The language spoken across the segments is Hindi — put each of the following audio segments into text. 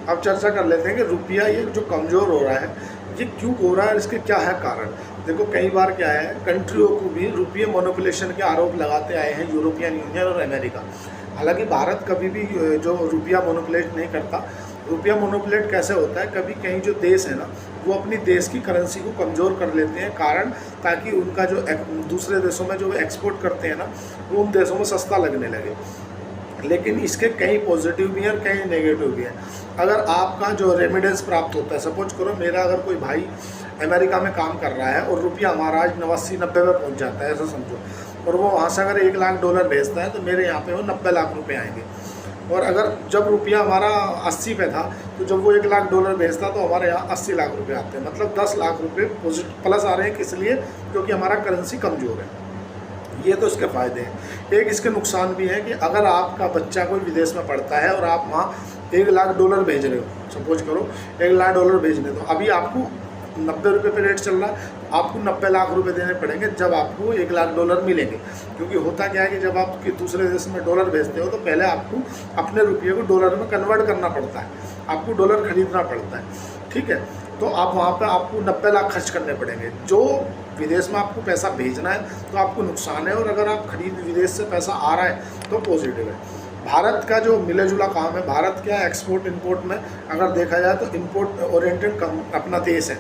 अब चर्चा कर लेते हैं कि रुपया ये जो कमज़ोर हो रहा है ये क्यों हो रहा है, इसके क्या है कारण। देखो कई बार क्या है, कंट्रियों को भी रुपये मोनोपुलेशन के आरोप लगाते आए हैं यूरोपियन यूनियन और अमेरिका। हालांकि भारत कभी भी जो रुपया मोनोपुलेट नहीं करता। रुपया मोनोपुलेट कैसे होता है, कभी कहीं जो देश है ना वो अपनी देश की करेंसी को कमज़ोर कर लेते हैं कारण, ताकि उनका जो दूसरे देशों में जो एक्सपोर्ट करते हैं ना वो उन देशों में सस्ता लगने लगे। लेकिन इसके कई पॉजिटिव भी हैं और कई नेगेटिव भी हैं। अगर आपका जो रेमिडेंस प्राप्त होता है, सपोज करो मेरा अगर कोई भाई अमेरिका में काम कर रहा है और रुपया हमारा आज 89-90 में पहुंच जाता है, ऐसा समझो, और वो वहाँ से अगर $1,00,000 भेजता है तो मेरे यहाँ पे वो 90 लाख रुपए आएंगे। और अगर जब रुपया हमारा 80 पे था तो जब वो $1,00,000 भेजता तो हमारे यहाँ 80 लाख रुपए आते हैं, मतलब 10 लाख रुपए प्लस आ रहे हैं। किस लिए? क्योंकि हमारा करेंसी कमज़ोर है। ये तो इसके फ़ायदे हैं। एक इसके नुकसान भी है कि अगर आपका बच्चा कोई विदेश में पढ़ता है और आप वहाँ $1,00,000 भेज रहे हो, सपोज करो $1,00,000 भेजने, तो अभी आपको 90 रुपये पे रेट चल रहा है, आपको 90 लाख रुपए देने पड़ेंगे जब आपको $1,00,000 मिलेंगे। क्योंकि होता क्या है कि जब आप दूसरे देश में डॉलर भेजते हो तो पहले आपको अपने रुपये को डॉलर में कन्वर्ट करना पड़ता है, आपको डॉलर खरीदना पड़ता है, ठीक है। तो आप वहाँ पे आपको 90 लाख खर्च करने पड़ेंगे। जो विदेश में आपको पैसा भेजना है तो आपको नुकसान है, और अगर आप खरीद विदेश से पैसा आ रहा है तो पॉजिटिव है। भारत का जो मिला जुला काम है, भारत क्या एक्सपोर्ट इंपोर्ट में अगर देखा जाए तो इंपोर्ट ओरिएंटेड अपना देश है।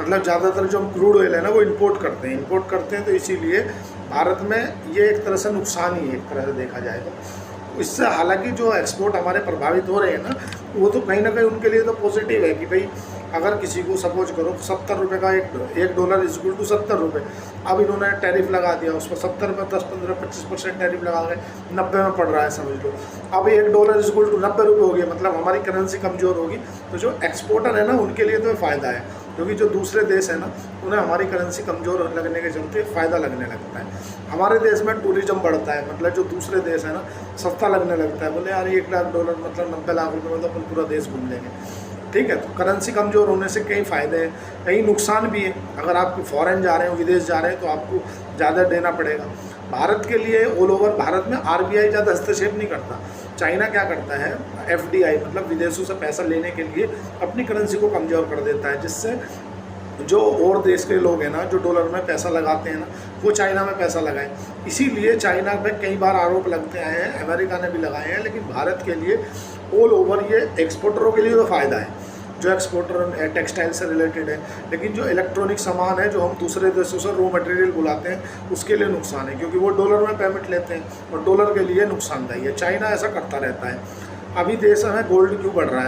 मतलब ज़्यादातर जो हम क्रूड ऑयल है ना वो इंपोर्ट करते हैं तो इसीलिए भारत में ये एक तरह से नुकसान ही है, एक तरह से देखा जाए तो। इससे हालांकि जो एक्सपोर्ट हमारे प्रभावित हो रहे हैं ना वो तो कहीं ना कहीं उनके लिए तो पॉजिटिव है कि भाई अगर किसी को सपोज करो 70 रुपये का $1 इज इक्वल टू 70 रुपये, अब इन्होंने टैरिफ लगा दिया, उसमें 70 में 10-15-25% टैरिफ लगा गए, 90 में पड़ रहा है समझ लो। अब $1 इज इक्वल टू 90 रुपये हो गया, मतलब हमारी करेंसी कमज़ोर होगी। तो जो एक्सपोर्टर है ना उनके लिए तो फ़ायदा है, क्योंकि जो दूसरे देश है ना उन्हें हमारी करेंसी कमज़ोर लगने के चलते फ़ायदा लगने लगता है। हमारे देश में टूरिज्म बढ़ता है, मतलब जो दूसरे देश है ना सस्ता लगने लगता है, बोले यार $1,00,000 मतलब 90 लाख रुपये में तो अपन पूरा देश घूम लेंगे, ठीक है। तो करेंसी कमज़ोर होने से कई फ़ायदे हैं, कई नुकसान भी है। अगर आप फॉरेन जा रहे हो, विदेश जा रहे हैं तो आपको ज़्यादा देना पड़ेगा। भारत के लिए ऑल ओवर भारत में RBI ज़्यादा हस्तक्षेप नहीं करता। चाइना क्या करता है, FDI मतलब विदेशों से पैसा लेने के लिए अपनी करेंसी को कमज़ोर कर देता है, जिससे जो और देश के लोग हैं ना जो डॉलर में पैसा लगाते हैं ना वो चाइना में पैसा लगाएं। इसीलिए चाइना में कई बार आरोप लगते आए हैं, अमेरिका ने भी लगाए हैं। लेकिन भारत के लिए ऑल ओवर ये एक्सपोर्टरों के लिए तो फ़ायदा है, जो एक्सपोर्टर टेक्सटाइल से रिलेटेड है। लेकिन जो इलेक्ट्रॉनिक सामान है जो हम दूसरे देशों से रॉ मटेरियल बुलाते हैं उसके लिए नुकसान है, क्योंकि वो डॉलर में पेमेंट लेते हैं और डॉलर के लिए नुकसानदायी है। चाइना ऐसा करता रहता है। अभी देश में गोल्ड क्यों बढ़ रहा है,